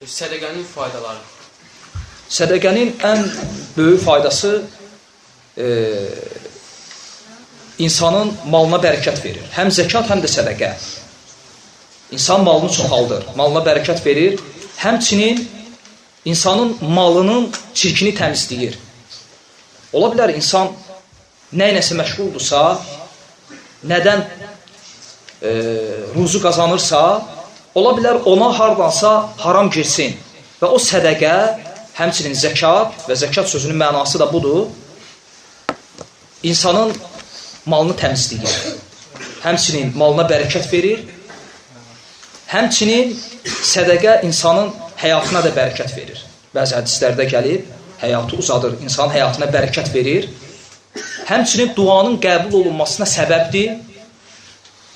Sədəqənin faydaları. Sədəqənin ən böyük faydası insanın malına bərəkət verir. Həm zəkat, həm də sədəqə. İnsan malını çoxaldır, malına bərəkət verir. Həmçinin insanın malının çirkini təmizləyir. Ola bilər insan nə iləsə məşğuldursa, nədən ruzu qazanırsa, ola bilər ona hardansa haram girsin və o sədəqə, həmçinin zəkat və zəkat sözünün mənası da budur, insanın malını təmizləyir, həmçinin malına bərəkət verir, həmçinin sədəqə insanın həyatına da bərəkət verir. Bəzi hədislərdə gəlib, həyatı uzadır, insanın həyatına bərəkət verir, həmçinin duanın qəbul olunmasına səbəbdir,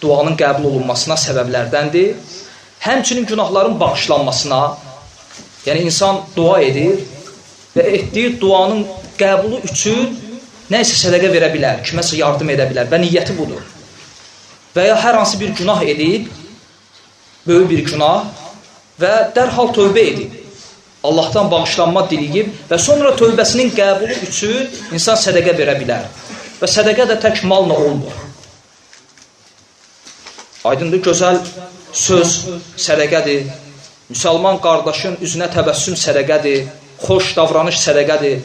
duanın qəbul olunmasına səbəblərdəndir, həmçinin günahların bağışlanmasına, yəni insan dua edir və etdiyi duanın qəbulu üçün nə isə sədəqə verə bilər, kiməsə yardım edə bilər və niyyəti budur. Və ya hər hansı bir günah edib, böyük bir günah və dərhal tövbə edib, Allahdan bağışlanma diləyib və sonra tövbəsinin qəbulu üçün insan sədəqə verə bilər. Və sədəqə də tək malla olmur. Aydındır, gözəl söz sədəqədir, müsəlman qardaşın üzünə təbəssüm sədəqədir, xoş davranış sədəqədir,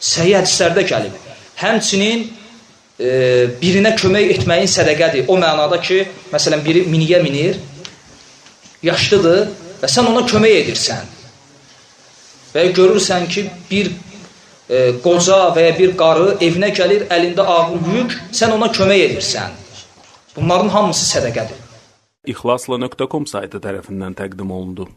səhih hədislərdə gəlib. Həmçinin birinə kömək etməyin sədəqədir. O mənada ki, məsələn, biri miniyə minir, yaşlıdır və sən ona kömək edirsən. Və görürsən ki, bir qoca və ya bir qarı evinə gəlir, əlində ağır yük, sən ona kömək edirsən. Bunların hamısı sədəqədir. İxlasla.com saytı tərəfindən təqdim olundu.